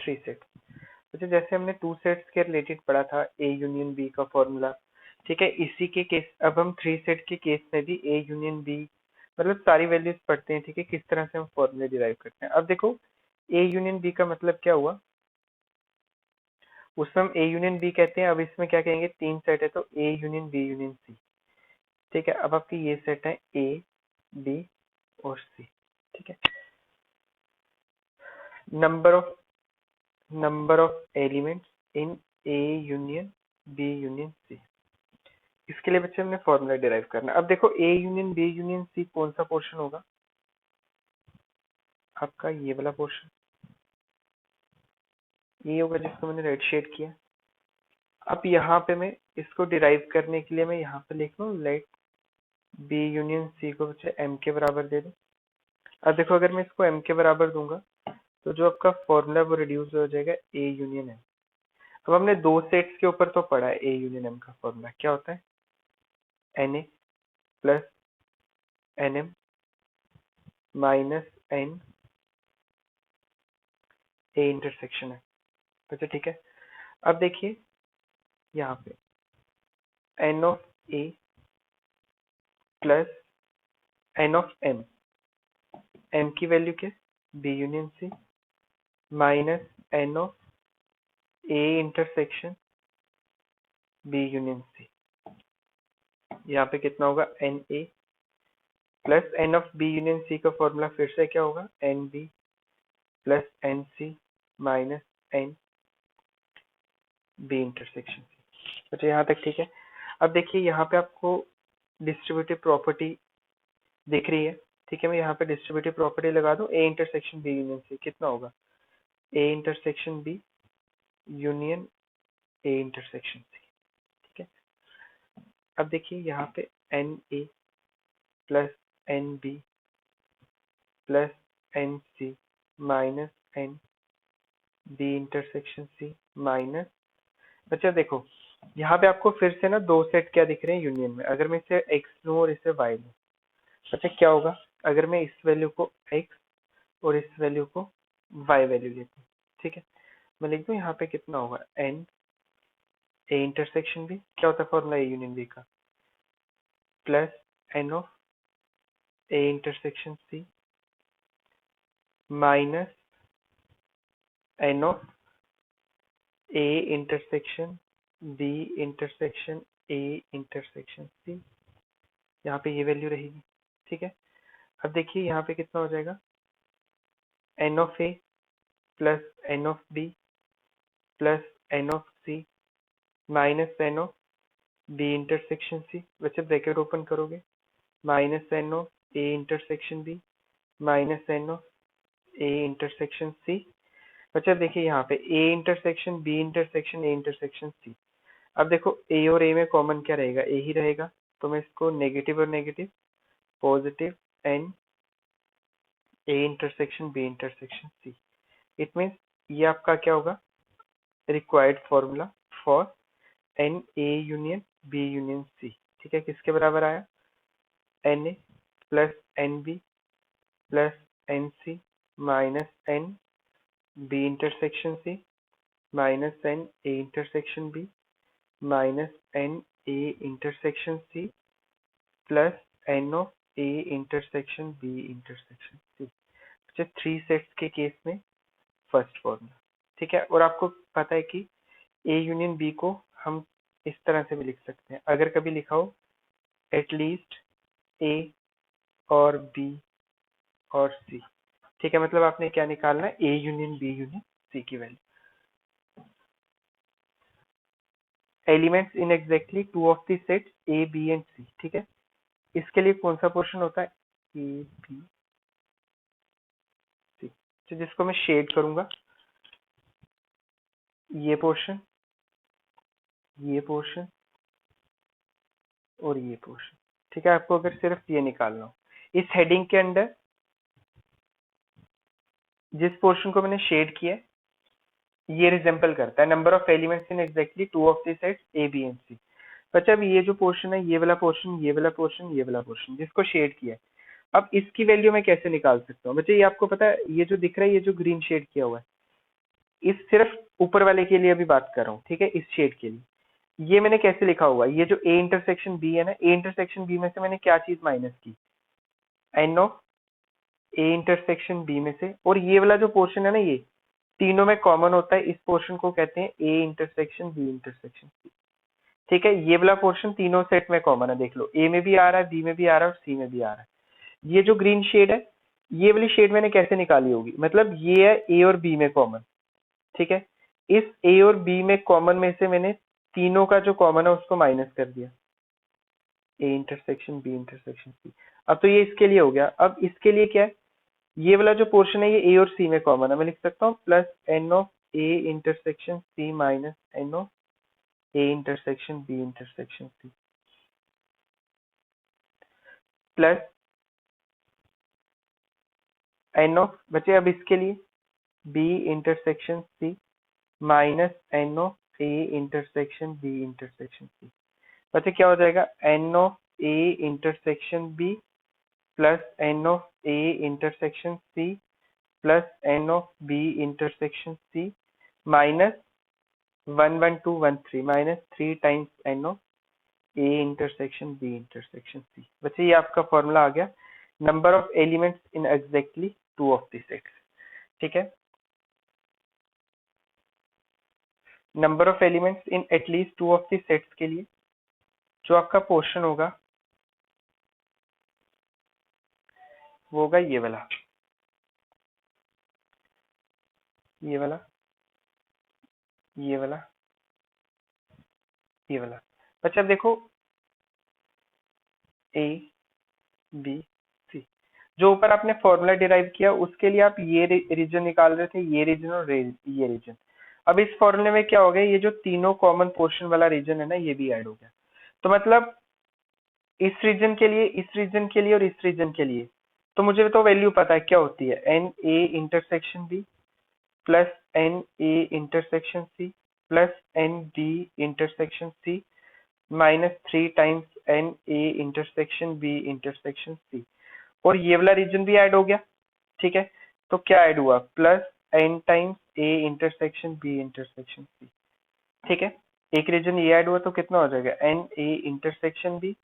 3 set. अच्छा, जैसे हमने 2 सेट्स के रिलेटेड पढ़ा था ए यूनियन बी का फॉर्मूला, ठीक है, इसी के केस अब हम 3 सेट के केस में भी ए यूनियन बी मतलब सारी वैल्यूज पढ़ते हैं, ठीक है, किस तरह से हम फॉर्मूले डिराइव करते हैं। अब देखो ए यूनियन बी का मतलब क्या हुआ, उसमें हम ए यूनियन बी कहते हैं। अब इसमें क्या कहेंगे, 3 सेट है तो A union B union C, ठीक है। अब आपकी ये सेट है ए बी और सी, ठीक है। Number of elements in A union B union C, इसके लिए बच्चे हमने फॉर्मूला डिराइव करना। अब देखो A union B union C कौन सा पोर्शन होगा, आपका ये वाला पोर्शन, ये होगा जिसको मैंने रेड शेड किया। अब यहाँ पे मैं इसको डिराइव करने के लिए मैं यहाँ पे लिख लूँ लेट बी यूनियन सी को बच्चे एम के बराबर दे दूं। अब देखो अगर मैं इसको एम के बराबर दूंगा तो जो आपका फॉर्मूला वो रिड्यूस हो जाएगा ए यूनियन एम। अब हमने 2 सेट्स के ऊपर तो पढ़ा है ए यूनियन एम का फॉर्मूला क्या होता है, N A plus N M minus N A intersection है, अच्छा ठीक है। अब देखिए यहाँ पे N of A plus N of M, M की वैल्यू क्या, B union C minus N of A intersection B union C, यहाँ पे कितना होगा N A plus N of B union C का फॉर्मूला फिर से क्या होगा, N B plus N C minus N B intersection C. अच्छा यहाँ तक ठीक है। अब देखिए यहाँ पे आपको डिस्ट्रीब्यूटिव प्रॉपर्टी दिख रही है, ठीक है। मैं यहाँ पे डिस्ट्रीब्यूटिव प्रॉपर्टी लगा दूं, A intersection B union C कितना होगा, A intersection B union A intersection C, ठीक है। अब देखिए यहाँ पे N A plus N B plus N C minus N B intersection C minus, अच्छा देखो यहाँ पे आपको फिर से ना 2 सेट क्या दिख रहे हैं यूनियन में। अगर मैं इसे x लूँ और इसे y लूँ, अच्छा क्या होगा, अगर मैं इस वैल्यू को x और इस वैल्यू को y वैल्यू लेता हूँ, ठीक है, मैं लिख दूँ यहाँ पे कितना होगा n ए इंटरसेक्शन बी, क्या होता है फॉर्मूला ए यूनियन बी का, plus N of A intersection C minus N of A intersection B intersection A intersection C, यहाँ पे ये वैल्यू रहेगी, ठीक है। अब देखिए यहाँ पे कितना हो जाएगा, N of A plus N of B plus N of C minus N of B intersection C, वैसे ब्रैकेट ओपन करोगे minus N of A intersection B minus N of A intersection C. अच्छा देखिए यहाँ पे A intersection B intersection A intersection C, अब देखो ए और ए में कॉमन क्या रहेगा, ए ही रहेगा, तो मैं इसको नेगेटिव और negative positive N A intersection B intersection C, it means ये आपका क्या होगा, required formula for N A union B union C, ठीक है। किसके बराबर आया, N A plus N B plus N C minus N B intersection C minus N A intersection B minus N A intersection C plus N of A intersection B intersection C. अच्छा 3 sets के case में first formula, ठीक है। और आपको पता है कि ए यूनियन बी को हम इस तरह से भी लिख सकते हैं, अगर कभी लिखा हो एटलीस्ट ए और बी और सी, ठीक है, मतलब आपने क्या निकालना है, A union B union C की value. Elements in exactly 2 of the sets A B and C, ठीक है, इसके लिए कौन सा पोर्शन होता है, ए बी सी, तो जिसको मैं शेड करूंगा, ये पोर्शन ये पोर्शन और ये पोर्शन, ठीक है। आपको अगर सिर्फ ये निकालना हो, इस हेडिंग के अंडर जिस पोर्शन को मैंने शेड किया है ये रिजेंबल करता है number of elements in exactly 2 of the sets A B and C. बच्चा अब ये जो पोर्शन है, ये वाला पोर्शन ये वाला पोर्शन ये वाला पोर्शन जिसको शेड किया है, अब इसकी वैल्यू मैं कैसे निकाल सकता हूँ बच्चे, ये आपको पता है, ये जो दिख रहा है, ये जो ग्रीन शेड किया हुआ है, इस सिर्फ ऊपर वाले के लिए अभी बात कर रहा हूँ, ठीक है, इस शेड के लिए। ये मैंने कैसे लिखा हुआ, ये जो ए इंटरसेक्शन बी है ना, ए इंटरसेक्शन बी में से मैंने क्या चीज माइनस की, N of A intersection B में से, और ये वाला जो पोर्शन है ना, ये तीनों में कॉमन होता है, इस पोर्शन को कहते हैं A intersection B intersection C. ठीक है, ये वाला पोर्शन तीनों सेट में कॉमन है, देख लो, ए में भी आ रहा है, बी में भी आ रहा है और सी में भी आ रहा है। ये जो ग्रीन शेड है, ये वाली शेड मैंने कैसे निकाली होगी, मतलब ये है ए और बी में कॉमन, ठीक है, इस ए और बी में कॉमन में से मैंने तीनों का जो कॉमन है उसको माइनस कर दिया, A intersection B intersection C. अब तो ये इसके लिए हो गया, अब इसके लिए क्या है, ये वाला जो पोर्शन है ये ए और सी में कॉमन है, मैं लिख सकता हूँ plus N of A intersection C minus N of A intersection B intersection C, plus N of बचे अब इसके लिए B intersection C minus N of A intersection B intersection C. बचे क्या हो जाएगा, N of A intersection B plus N of A intersection C plus N of B intersection C minus 1 1 2 1 3 minus 3 times N of A intersection B intersection C. बच्चे ये आपका formula आ गया, number of elements in exactly two of the sets. ठीक है, number of elements in at least two of the sets के लिए जो आपका पोर्शन होगा वो होगा ये वाला, ये वाला, ये वाला, ये वाला। बच्चा अब देखो, ए बी सी, जो ऊपर आपने फॉर्मूला डिराइव किया उसके लिए आप ये रीजन निकाल रहे थे, ये रीजन और ये रीजन। अब इस फॉर्मूले में क्या हो गया, ये जो तीनों कॉमन पोर्शन वाला रीजन है ना, ये भी ऐड हो गया। तो मतलब इस रीजन के लिए, इस रीजन के लिए और इस रीजन के लिए तो मुझे तो वैल्यू पता है क्या होती है, N A intersection B plus N A intersection C plus N D intersection C minus 3 times N A intersection B intersection C, और ये वाला रीजन भी ऐड हो गया। ठीक है, तो क्या ऐड हुआ, plus N times A intersection B intersection C. ठीक है, एक रीजन ये ऐड हुआ तो कितना हो जाएगा, N A intersection B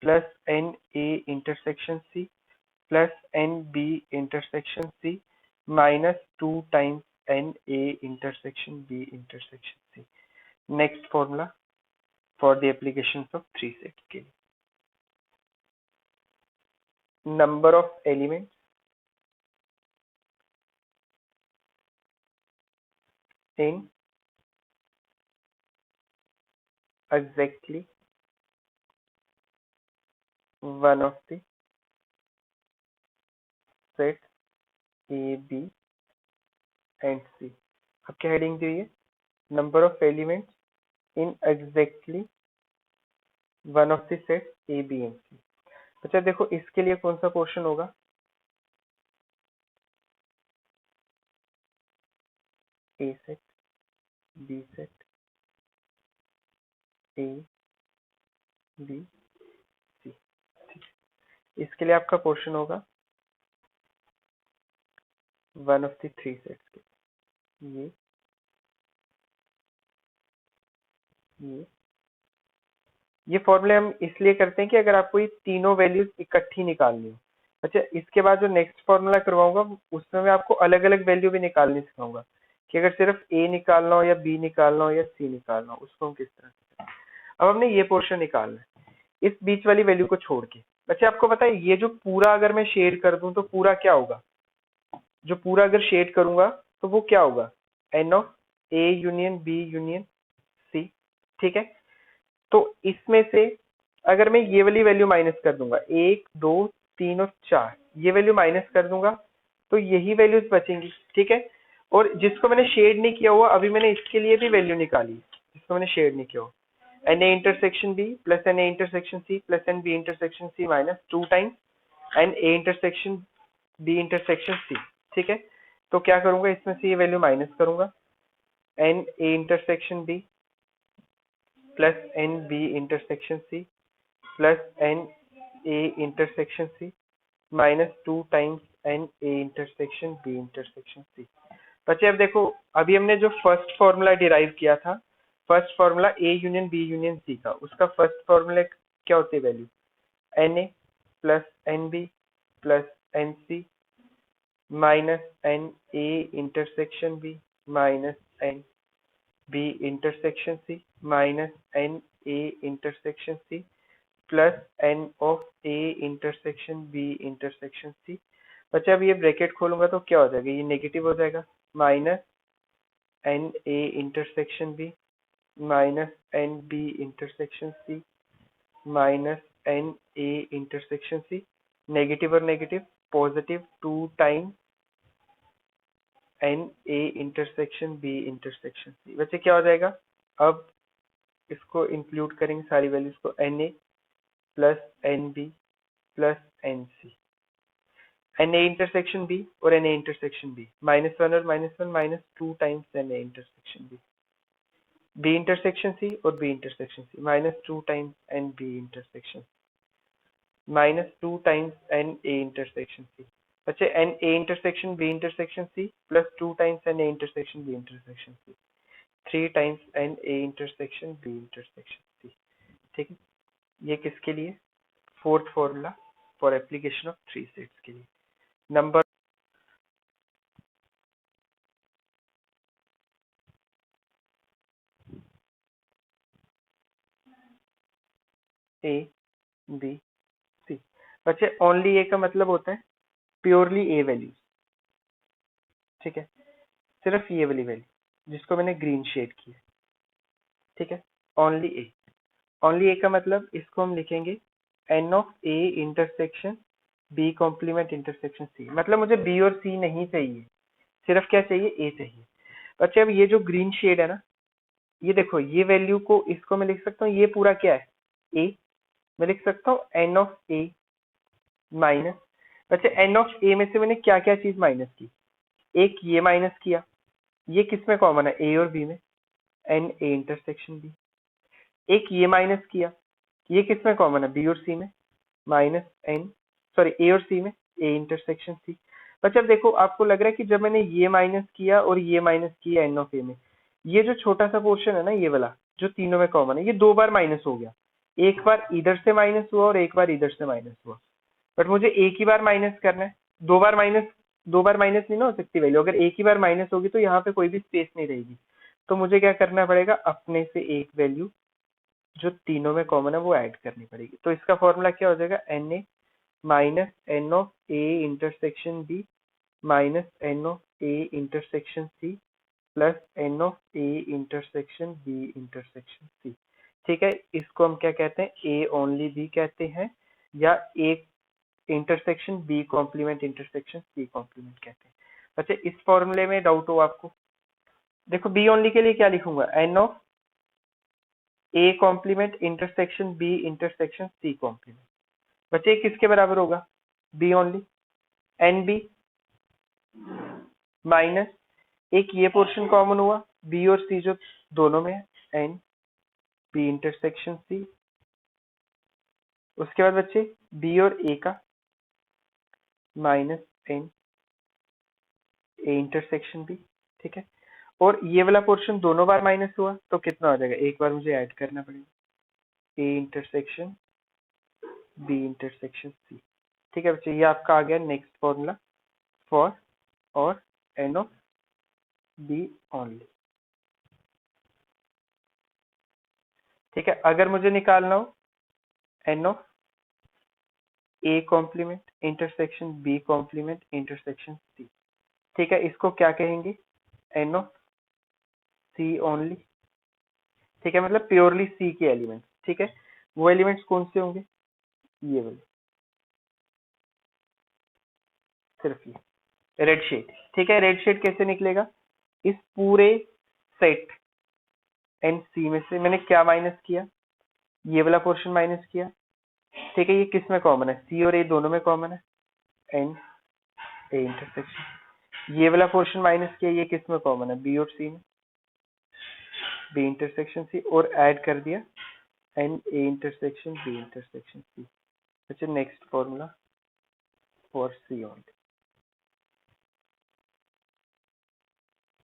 plus N A intersection C plus N B intersection C minus 2 times N A intersection B intersection C. Next formula for the application of three sets के लिए, number of elements in exactly one of the sets A, B and C। अब क्या heading दी है, number of elements in exactly one of the sets A, B and C। अच्छा देखो, इसके लिए कौन सा पोर्शन होगा, A set, B set, A, B, C। इसके लिए आपका पोर्शन होगा one of the three sets के, ये ये फॉर्मूले हम इसलिए करते हैं कि अगर आपको ये तीनों वैल्यूज इकट्ठी निकालनी हो। अच्छा, इसके बाद जो नेक्स्ट फॉर्मूला करवाऊंगा उसमें मैं आपको अलग अलग वैल्यू भी निकालनी सिखाऊंगा, कि अगर सिर्फ ए निकालना हो या बी निकालना हो या सी निकालना हो उसको हम किस तरह से करें। अब हमने ये पोर्शन निकालना है इस बीच वाली वैल्यू को छोड़ के। अच्छा, आपको पता है ये जो पूरा अगर मैं शेड कर दूं तो पूरा क्या होगा, जो पूरा अगर शेड करूंगा तो वो क्या होगा, N of A union B union C. ठीक है, तो इसमें से अगर मैं ये वाली वैल्यू माइनस कर दूंगा, 1 2 3 और 4, ये वैल्यू माइनस कर दूंगा तो यही वैल्यूज बचेंगी। ठीक है, और जिसको मैंने शेड नहीं किया हुआ, अभी मैंने इसके लिए भी वैल्यू निकाली जिसको मैंने शेड नहीं किया हुआ, N A intersection B plus N A intersection C plus N B intersection C minus 2 times N A intersection B intersection C. ठीक है, तो क्या करूंगा, इसमें से ये वैल्यू माइनस करूंगा, N A intersection B plus N B intersection C plus N A intersection C minus 2 times N A intersection B intersection C. बच्चे अब देखो, अभी हमने जो फर्स्ट फॉर्मूला डिराइव किया था, first formula A union B union C का, उसका फर्स्ट फॉर्मूला क्या होती है value? N A plus N B plus N C minus N A intersection B minus N B intersection C minus N A intersection C plus N of A intersection B intersection C. बच्चा अब ये bracket खोलूंगा तो क्या हो जाएगा? ये negative हो जाएगा, minus N A intersection B minus N B intersection C minus N A intersection C, negative और negative positive, 2 time n A intersection B intersection C. बच्चे क्या हो जाएगा? अब इसको इंक्लूड करेंगे सारी वैल्यूज को, n A plus N B plus N C, n A intersection B और एन ए इंटरसेक्शन बी, -1 और -1 -2 times N A intersection B, B intersection C और B intersection C, -2 times n B intersection, -2 times N A intersection C. बच्चे n A intersection B intersection C plus 2 times N A intersection B intersection C, 3 times N A intersection B intersection C. ठीक है, ये किसके लिए? Fourth formula for application of three sets के लिए। Number A B C. बच्चे only ए का मतलब होता है प्योरली ए वैल्यूज, ठीक है, सिर्फ ये वाली वैल्यू जिसको मैंने ग्रीन शेड की है, ठीक है, ओनली ए। ओनली ए का मतलब इसको हम लिखेंगे N of A intersection B complement intersection C, मतलब मुझे बी और सी नहीं चाहिए, सिर्फ क्या चाहिए? ए चाहिए। बच्चे अब ये जो ग्रीन शेड है ना, ये देखो, ये वैल्यू को, इसको मैं लिख सकता हूँ, ये पूरा क्या है? ए। मैं लिख सकता हूँ एन ऑफ ए माइनस, बच्चे एन ऑफ ए में से मैंने क्या क्या चीज माइनस की? एक ये माइनस किया, ये किस में कॉमन है? ए और बी में, एन ए इंटरसेक्शन बी। एक ये माइनस किया, ये किस में कॉमन है? बी और सी में, माइनस एन, सॉरी ए और सी में, ए इंटरसेक्शन सी। बच्चा अब देखो, आपको लग रहा है कि जब मैंने ये माइनस किया और ये माइनस किया एन ऑफ ए में, ये जो छोटा सा पोर्शन है ना, ये वाला जो तीनों में कॉमन है, ये 2 बार माइनस हो गया। एक बार इधर से माइनस हुआ और एक बार इधर से माइनस हुआ, बट मुझे एक ही बार माइनस करना है। 2 बार माइनस नहीं ना हो सकती वैल्यू, अगर एक ही बार माइनस होगी तो यहाँ पे कोई भी स्पेस नहीं रहेगी, तो मुझे क्या करना पड़ेगा? अपने से एक वैल्यू जो तीनों में कॉमन है वो ऐड करनी पड़ेगी। तो इसका फॉर्मूला क्या हो जाएगा? N A minus N of A intersection B minus N of A intersection C plus N of A intersection B intersection C. ठीक है, इसको हम क्या कहते हैं? ए ओनली बी कहते हैं, या A intersection B complement intersection C complement कहते हैं। अच्छा, इस फॉर्मूले में डाउट हो आपको? देखो, बी ओनली के लिए क्या लिखूंगा? N of A complement intersection B intersection C complement. बच्चे किसके बराबर होगा? B only, N B minus, एक ये पोर्शन कॉमन हुआ, बी और सी जो दोनों में है, एन बी इंटरसेक्शन सी। उसके बाद बच्चे बी और ए का minus N A intersection B. ठीक है, और ये वाला पोर्शन दोनों बार माइनस हुआ तो कितना हो जाएगा? एक बार मुझे ऐड करना पड़ेगा, A intersection B intersection C. ठीक है बच्चे, ये आपका आ गया नेक्स्ट फॉर्मूला फॉर और एन ऑफ बी ओनली। ठीक है, अगर मुझे निकालना हो N of A complement intersection B complement intersection C, ठीक है, इसको क्या कहेंगे? N of C only. ठीक है, मतलब प्योरली सी के एलिमेंट्स। ठीक है, वो एलिमेंट्स कौन से होंगे? ये वाले, सिर्फ ये रेड शेड। ठीक है, रेड शेड कैसे निकलेगा? इस पूरे सेट एन सी में से मैंने क्या माइनस किया? ये वाला पोर्शन माइनस किया। ठीक है, ये किस में कॉमन है? सी और ए दोनों में कॉमन है, एन ए इंटरसेक्शन। ये वाला पोर्शन माइनस किया, ये किस में कॉमन है? बी और सी में, बी इंटरसेक्शन सी, और ऐड कर दिया n A intersection B intersection C. अच्छा, next formula for C only.